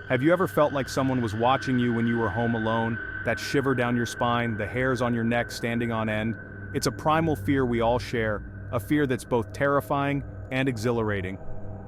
Have you ever felt like someone was watching you when you were home alone? That shiver down your spine, the hairs on your neck standing on end? It's a primal fear we all share, a fear that's both terrifying and exhilarating.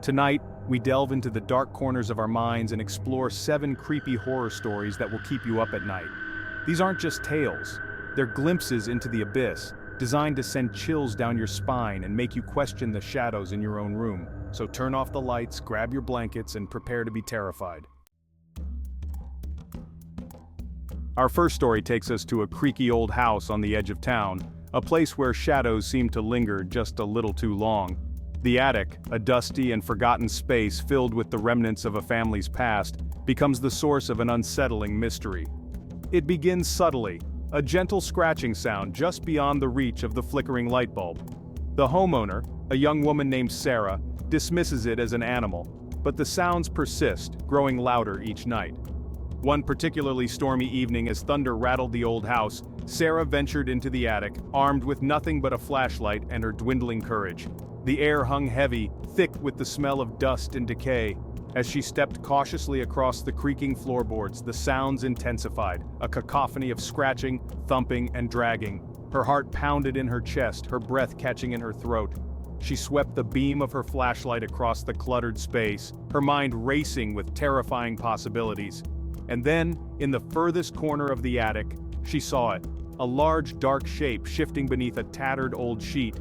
Tonight, we delve into the dark corners of our minds and explore 7 creepy horror stories that will keep you up at night. These aren't just tales, they're glimpses into the abyss, designed to send chills down your spine and make you question the shadows in your own room. So turn off the lights, grab your blankets, and prepare to be terrified. Our first story takes us to a creaky old house on the edge of town, a place where shadows seem to linger just a little too long. The attic, a dusty and forgotten space filled with the remnants of a family's past, becomes the source of an unsettling mystery. It begins subtly, a gentle scratching sound just beyond the reach of the flickering light bulb. The homeowner, a young woman named Sarah, dismisses it as an animal, but the sounds persist, growing louder each night. One particularly stormy evening, as thunder rattled the old house, Sarah ventured into the attic, armed with nothing but a flashlight and her dwindling courage. The air hung heavy, thick with the smell of dust and decay. As she stepped cautiously across the creaking floorboards, the sounds intensified, a cacophony of scratching, thumping, and dragging. Her heart pounded in her chest, her breath catching in her throat. She swept the beam of her flashlight across the cluttered space, her mind racing with terrifying possibilities. And then, in the furthest corner of the attic, she saw it, a large dark shape shifting beneath a tattered old sheet.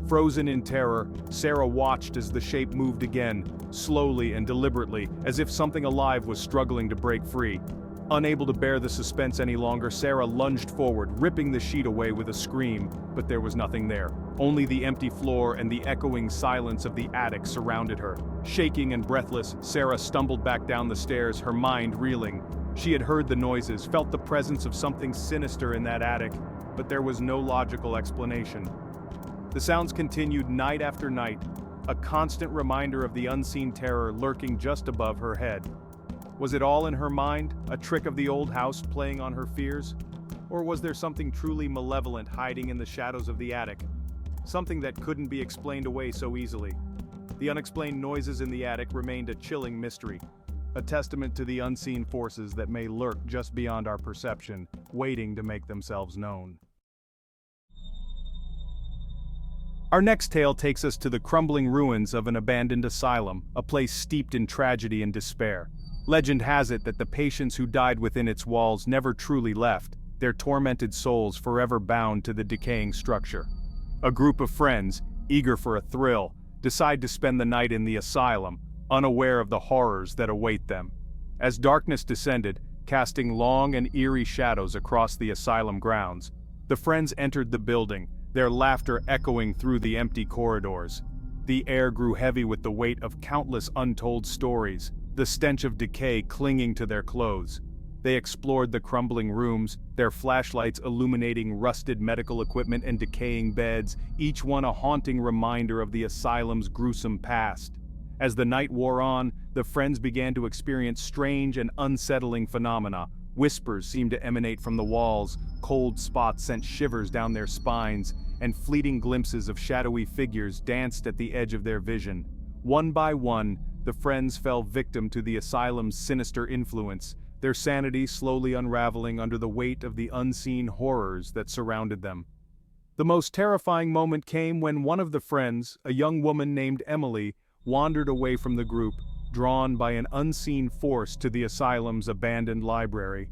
Frozen in terror, Sarah watched as the shape moved again, slowly and deliberately, as if something alive was struggling to break free. Unable to bear the suspense any longer, Sarah lunged forward, ripping the sheet away with a scream, but there was nothing there. Only the empty floor and the echoing silence of the attic surrounded her. Shaking and breathless, Sarah stumbled back down the stairs, her mind reeling. She had heard the noises, felt the presence of something sinister in that attic, but there was no logical explanation. The sounds continued night after night, a constant reminder of the unseen terror lurking just above her head. Was it all in her mind, a trick of the old house playing on her fears? Or was there something truly malevolent hiding in the shadows of the attic? Something that couldn't be explained away so easily. The unexplained noises in the attic remained a chilling mystery, a testament to the unseen forces that may lurk just beyond our perception, waiting to make themselves known. Our next tale takes us to the crumbling ruins of an abandoned asylum, a place steeped in tragedy and despair. Legend has it that the patients who died within its walls never truly left, their tormented souls forever bound to the decaying structure. A group of friends, eager for a thrill, decide to spend the night in the asylum, unaware of the horrors that await them. As darkness descended, casting long and eerie shadows across the asylum grounds, the friends entered the building, their laughter echoing through the empty corridors. The air grew heavy with the weight of countless untold stories, the stench of decay clinging to their clothes. They explored the crumbling rooms, their flashlights illuminating rusted medical equipment and decaying beds, each one a haunting reminder of the asylum's gruesome past. As the night wore on, the friends began to experience strange and unsettling phenomena. Whispers seemed to emanate from the walls, cold spots sent shivers down their spines, and fleeting glimpses of shadowy figures danced at the edge of their vision. One by one, the friends fell victim to the asylum's sinister influence, their sanity slowly unraveling under the weight of the unseen horrors that surrounded them. The most terrifying moment came when one of the friends, a young woman named Emily, wandered away from the group, drawn by an unseen force to the asylum's abandoned library.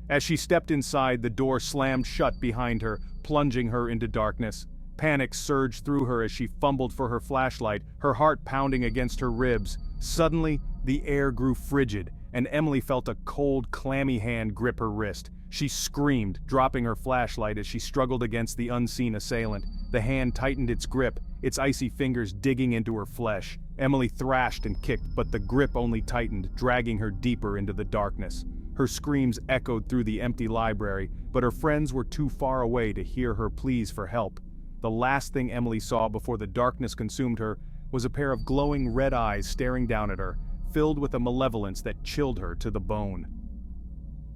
As she stepped inside, the door slammed shut behind her, plunging her into darkness. Panic surged through her as she fumbled for her flashlight, her heart pounding against her ribs. Suddenly, the air grew frigid, and Emily felt a cold, clammy hand grip her wrist. She screamed, dropping her flashlight as she struggled against the unseen assailant. The hand tightened its grip, its icy fingers digging into her flesh. Emily thrashed and kicked, but the grip only tightened, dragging her deeper into the darkness. Her screams echoed through the empty library, but her friends were too far away to hear her pleas for help. The last thing Emily saw before the darkness consumed her was a pair of glowing red eyes staring down at her, filled with a malevolence that chilled her to the bone.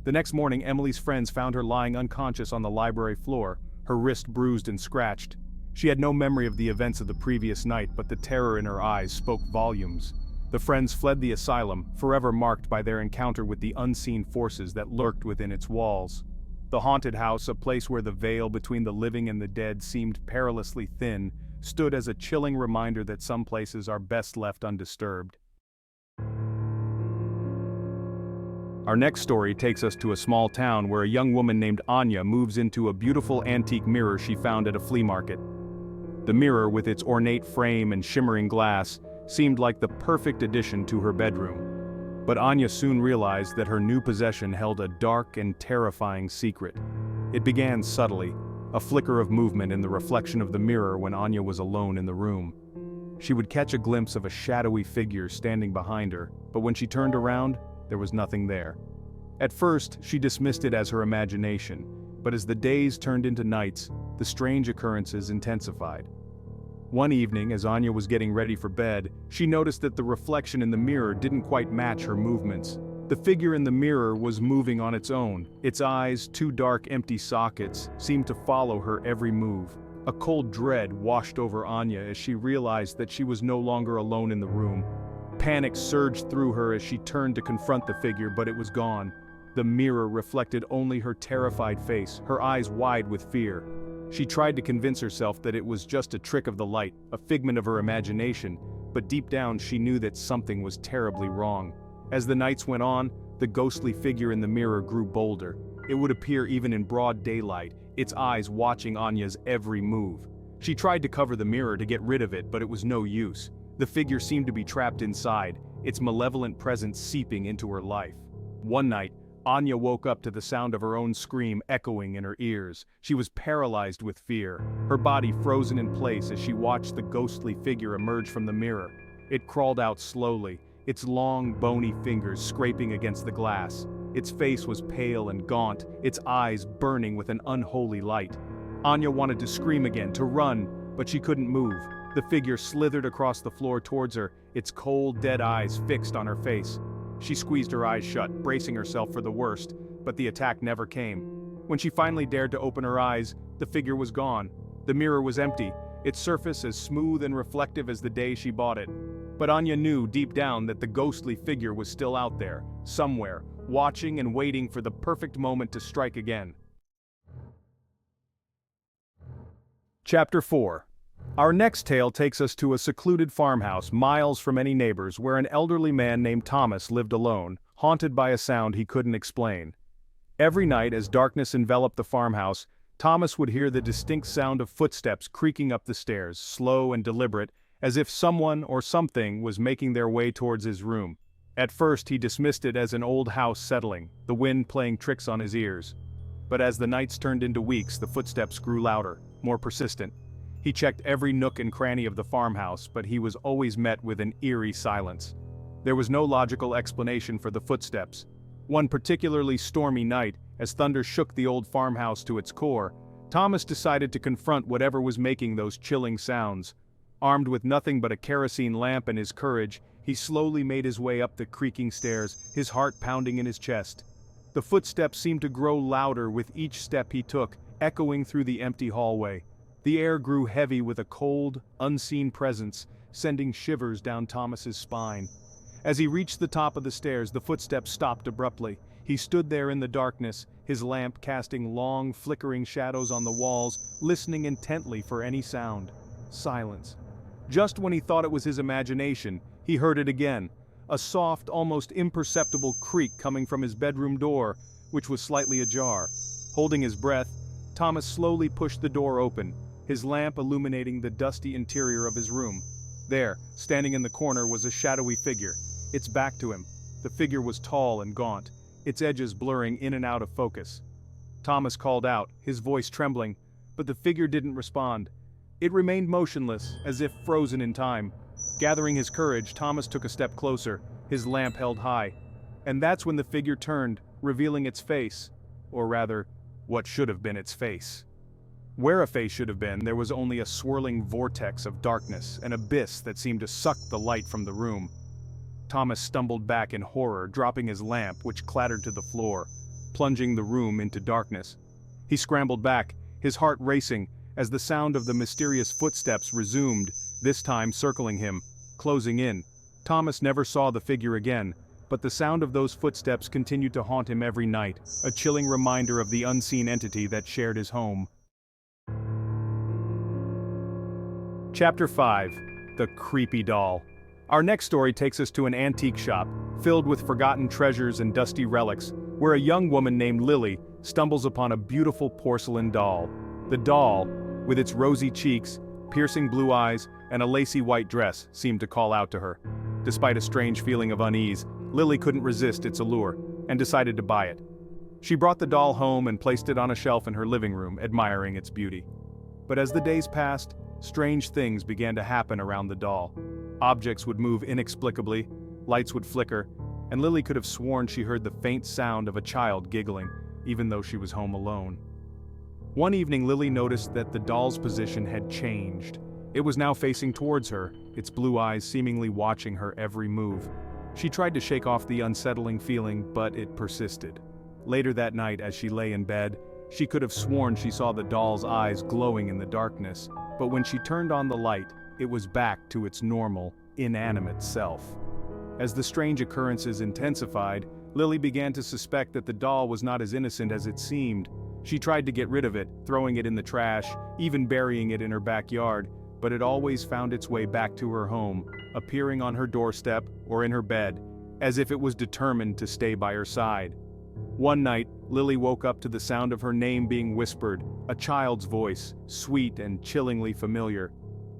The next morning, Emily's friends found her lying unconscious on the library floor, her wrist bruised and scratched. She had no memory of the events of the previous night, but the terror in her eyes spoke volumes. The friends fled the asylum, forever marked by their encounter with the unseen forces that lurked within its walls. The haunted house, a place where the veil between the living and the dead seemed perilously thin, stood as a chilling reminder that some places are best left undisturbed. Our next story takes us to a small town where a young woman named Anya moves into a beautiful antique mirror she found at a flea market. The mirror, with its ornate frame and shimmering glass, seemed like the perfect addition to her bedroom. But Anya soon realized that her new possession held a dark and terrifying secret. It began subtly, a flicker of movement in the reflection of the mirror when Anya was alone in the room. She would catch a glimpse of a shadowy figure standing behind her, but when she turned around, there was nothing there. At first, she dismissed it as her imagination, but as the days turned into nights, the strange occurrences intensified. One evening, as Anya was getting ready for bed, she noticed that the reflection in the mirror didn't quite match her movements. The figure in the mirror was moving on its own. Its eyes, two dark empty sockets, seemed to follow her every move. A cold dread washed over Anya as she realized that she was no longer alone in the room. Panic surged through her as she turned to confront the figure, but it was gone. The mirror reflected only her terrified face, her eyes wide with fear. She tried to convince herself that it was just a trick of the light, a figment of her imagination, but deep down she knew that something was terribly wrong. As the nights went on, the ghostly figure in the mirror grew bolder. It would appear even in broad daylight, its eyes watching Anya's every move. She tried to cover the mirror to get rid of it, but it was no use. The figure seemed to be trapped inside, its malevolent presence seeping into her life. One night, Anya woke up to the sound of her own scream echoing in her ears. She was paralyzed with fear, her body frozen in place as she watched the ghostly figure emerge from the mirror. It crawled out slowly, its long, bony fingers scraping against the glass. Its face was pale and gaunt, its eyes burning with an unholy light. Anya wanted to scream again, to run, but she couldn't move. The figure slithered across the floor towards her, its cold, dead eyes fixed on her face. She squeezed her eyes shut, bracing herself for the worst, but the attack never came. When she finally dared to open her eyes, the figure was gone. The mirror was empty, its surface as smooth and reflective as the day she bought it. But Anya knew deep down that the ghostly figure was still out there, somewhere, watching and waiting for the perfect moment to strike again. Chapter 4. Our next tale takes us to a secluded farmhouse miles from any neighbors where an elderly man named Thomas lived alone, haunted by a sound he couldn't explain. Every night as darkness enveloped the farmhouse, Thomas would hear the distinct sound of footsteps creaking up the stairs, slow and deliberate, as if someone or something was making their way towards his room. At first he dismissed it as an old house settling, the wind playing tricks on his ears. But as the nights turned into weeks, the footsteps grew louder, more persistent. He checked every nook and cranny of the farmhouse, but he was always met with an eerie silence. There was no logical explanation for the footsteps. One particularly stormy night, as thunder shook the old farmhouse to its core, Thomas decided to confront whatever was making those chilling sounds. Armed with nothing but a kerosene lamp and his courage, he slowly made his way up the creaking stairs, his heart pounding in his chest. The footsteps seemed to grow louder with each step he took, echoing through the empty hallway. The air grew heavy with a cold, unseen presence, sending shivers down Thomas's spine. As he reached the top of the stairs, the footsteps stopped abruptly. He stood there in the darkness, his lamp casting long, flickering shadows on the walls, listening intently for any sound. Silence. Just when he thought it was his imagination, he heard it again, a soft, almost imperceptible creak coming from his bedroom door, which was slightly ajar. Holding his breath, Thomas slowly pushed the door open, his lamp illuminating the dusty interior of his room. There, standing in the corner, was a shadowy figure, its back to him. The figure was tall and gaunt, its edges blurring in and out of focus. Thomas called out, his voice trembling, but the figure didn't respond. It remained motionless, as if frozen in time. Gathering his courage, Thomas took a step closer, his lamp held high. And that's when the figure turned, revealing its face. Or rather, what should have been its face. Where a face should have been, there was only a swirling vortex of darkness, an abyss that seemed to suck the light from the room. Thomas stumbled back in horror, dropping his lamp, which clattered to the floor, plunging the room into darkness. He scrambled back, his heart racing, as the sound of the mysterious footsteps resumed, this time circling him, closing in. Thomas never saw the figure again, but the sound of those footsteps continued to haunt him every night, a chilling reminder of the unseen entity that shared his home. Chapter 5. The Creepy Doll. Our next story takes us to an antique shop, filled with forgotten treasures and dusty relics, where a young woman named Lily stumbles upon a beautiful porcelain doll. The doll, with its rosy cheeks, piercing blue eyes, and a lacy white dress, seemed to call out to her. Despite a strange feeling of unease, Lily couldn't resist its allure, and decided to buy it. She brought the doll home and placed it on a shelf in her living room, admiring its beauty. But as the days passed, strange things began to happen around the doll. Objects would move inexplicably, lights would flicker, and Lily could have sworn she heard the faint sound of a child giggling, even though she was home alone. One evening, Lily noticed that the doll's position had changed. It was now facing towards her, its blue eyes seemingly watching her every move. She tried to shake off the unsettling feeling, but it persisted. Later that night, as she lay in bed, she could have sworn she saw the doll's eyes glowing in the darkness, but when she turned on the light, it was back to its normal, inanimate self. As the strange occurrences intensified, Lily began to suspect that the doll was not as innocent as it seemed. She tried to get rid of it, throwing it in the trash, even burying it in her backyard, but it always found its way back to her home, appearing on her doorstep or in her bed, as if it was determined to stay by her side. One night, Lily woke up to the sound of her name being whispered, a child's voice, sweet and chillingly familiar.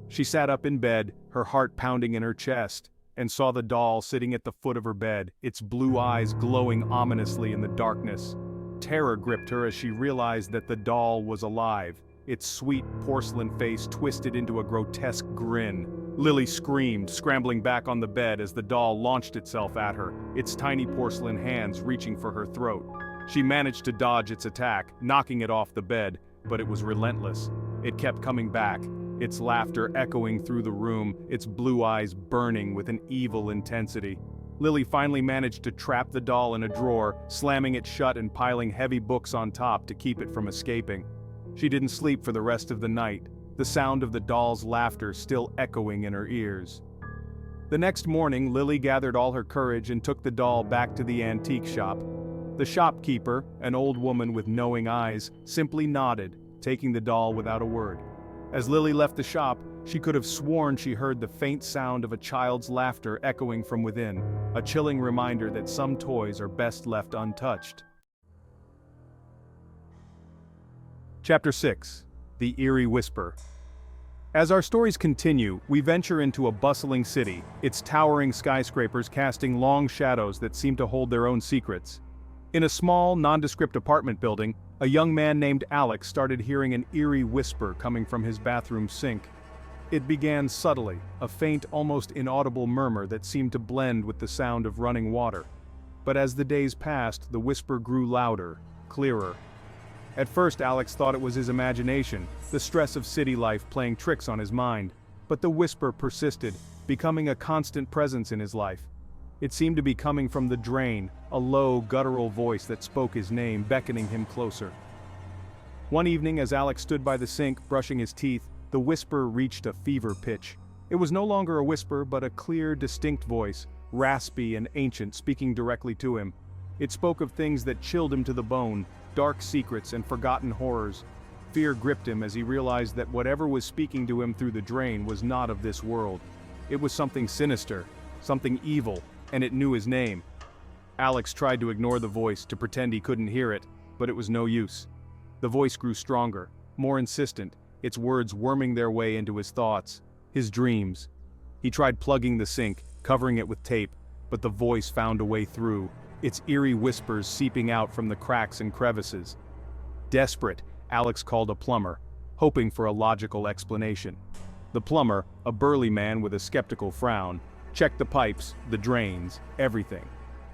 She sat up in bed, her heart pounding in her chest, and saw the doll sitting at the foot of her bed, its blue eyes glowing ominously in the darkness. Terror gripped her as she realized that the doll was alive, its sweet porcelain face twisted into a grotesque grin. Lily screamed, scrambling back on the bed as the doll launched itself at her, its tiny porcelain hands reaching for her throat. She managed to dodge its attack, knocking it off the bed, but it was relentless. It kept coming back, its laughter echoing through the room, its blue eyes burning with an evil intensity. Lily finally managed to trap the doll in a drawer, slamming it shut and piling heavy books on top to keep it from escaping. She didn't sleep for the rest of the night, the sound of the doll's laughter still echoing in her ears. The next morning, Lily gathered all her courage and took the doll back to the antique shop. The shopkeeper, an old woman with knowing eyes, simply nodded, taking the doll without a word. As Lily left the shop, she could have sworn she heard the faint sound of a child's laughter echoing from within, a chilling reminder that some toys are best left untouched. Chapter 6. The Eerie Whisper. As our stories continue, we venture into a bustling city, its towering skyscrapers casting long shadows that seem to hold their own secrets. In a small, nondescript apartment building, a young man named Alex started hearing an eerie whisper coming from his bathroom sink. It began subtly, a faint, almost inaudible murmur that seemed to blend with the sound of running water. But as the days passed, the whisper grew louder, clearer. At first, Alex thought it was his imagination, the stress of city life playing tricks on his mind. But the whisper persisted, becoming a constant presence in his life. It seemed to be coming from the drain, a low, guttural voice that spoke his name, beckoning him closer. One evening, as Alex stood by the sink, brushing his teeth, the whisper reached a fever pitch. It was no longer a whisper, but a clear, distinct voice, raspy and ancient, speaking directly to him. It spoke of things that chilled him to the bone, dark secrets and forgotten horrors. Fear gripped him as he realized that whatever was speaking to him through the drain was not of this world. It was something sinister, something evil, and it knew his name. Alex tried to ignore the voice, to pretend he couldn't hear it, but it was no use. The voice grew stronger, more insistent, its words worming their way into his thoughts, his dreams. He tried plugging the sink, covering it with tape, but the voice found a way through, its eerie whispers seeping out from the cracks and crevices. Desperate, Alex called a plumber, hoping for a logical explanation. The plumber, a burly man with a skeptical frown, checked the pipes, the drains, everything.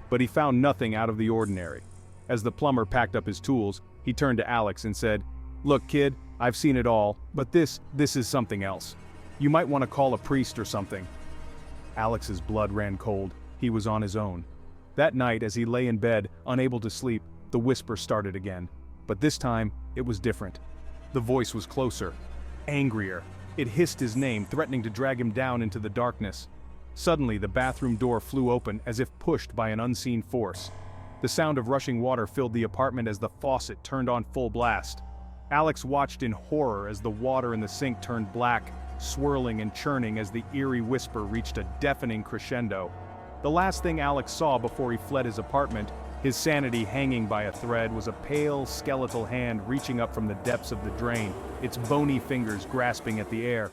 But he found nothing out of the ordinary. As the plumber packed up his tools, he turned to Alex and said, "Look, kid, I've seen it all, but this is something else. You might want to call a priest or something." Alex's blood ran cold. He was on his own. That night, as he lay in bed, unable to sleep, the whisper started again. But this time, it was different. The voice was closer, angrier. It hissed his name, threatening to drag him down into the darkness. Suddenly, the bathroom door flew open as if pushed by an unseen force. The sound of rushing water filled the apartment as the faucet turned on full blast. Alex watched in horror as the water in the sink turned black, swirling and churning as the eerie whisper reached a deafening crescendo. The last thing Alex saw before he fled his apartment, his sanity hanging by a thread, was a pale, skeletal hand reaching up from the depths of the drain, its bony fingers grasping at the air.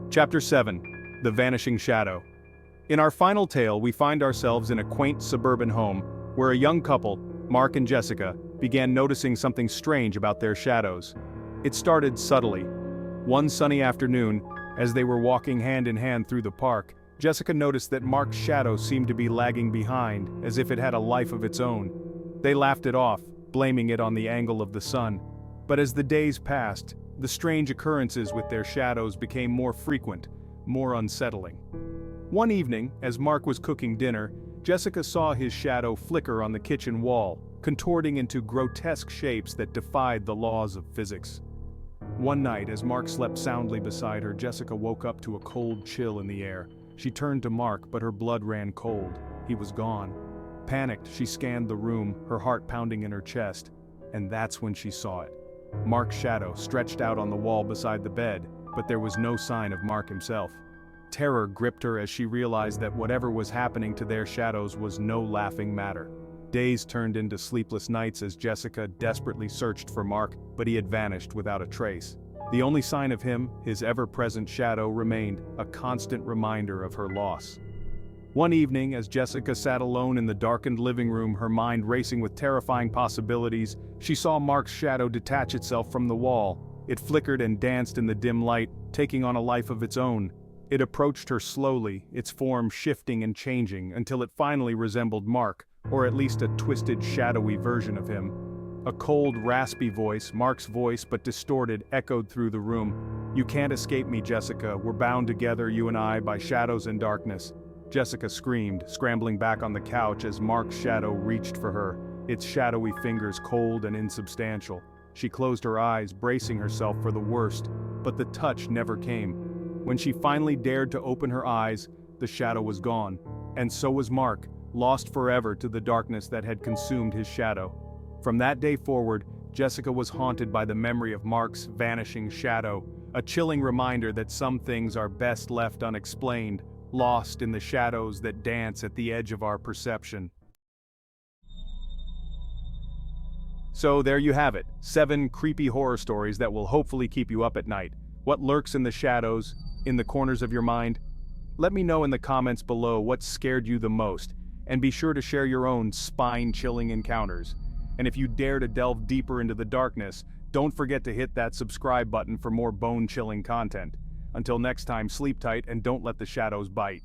Chapter 7. The Vanishing Shadow. In our final tale, we find ourselves in a quaint suburban home, where a young couple, Mark and Jessica, began noticing something strange about their shadows. It started subtly. One sunny afternoon, as they were walking hand in hand through the park, Jessica noticed that Mark's shadow seemed to be lagging behind, as if it had a life of its own. They laughed it off, blaming it on the angle of the sun. But as the days passed, the strange occurrences with their shadows became more frequent, more unsettling. One evening, as Mark was cooking dinner, Jessica saw his shadow flicker on the kitchen wall, contorting into grotesque shapes that defied the laws of physics. One night, as Mark slept soundly beside her, Jessica woke up to a cold chill in the air. She turned to Mark, but her blood ran cold. He was gone. Panicked, she scanned the room, her heart pounding in her chest. And that's when she saw it. Mark's shadow stretched out on the wall beside the bed, but there was no sign of Mark himself. Terror gripped her as she realized that whatever was happening to their shadows was no laughing matter. Days turned into sleepless nights as Jessica desperately searched for Mark, but he had vanished without a trace. The only sign of him, his ever-present shadow, remained, a constant reminder of her loss. One evening, as Jessica sat alone in the darkened living room, her mind racing with terrifying possibilities, she saw Mark's shadow detach itself from the wall. It flickered and danced in the dim light, taking on a life of its own. It approached her slowly, its form shifting and changing, until it finally resembled Mark, or at least a twisted, shadowy version of him. A cold, raspy voice, Mark's voice but distorted, echoed through the room. "You can't escape me, Jessica. We're bound together, you and I, by shadows and darkness." Jessica screamed, scrambling back on the couch as Mark's shadow reached for her, its shadowy fingers cold and insubstantial. She closed her eyes, bracing herself for the worst, but the touch never came. When she finally dared to open her eyes, the shadow was gone, and so was Mark, lost forever to the darkness that had consumed his shadow. From that day forward, Jessica was haunted by the memory of Mark's vanishing shadow, a chilling reminder that some things are best left unexplained, lost in the shadows that dance at the edge of our perception. So there you have it, 7 creepy horror stories that will hopefully keep you up at night. What lurks in the shadows, in the corners of your mind? Let me know in the comments below what scared you the most, and be sure to share your own spine-chilling encounters. And if you dare to delve deeper into the darkness, don't forget to hit that subscribe button for more bone-chilling content. Until next time, sleep tight and don't let the shadows bite.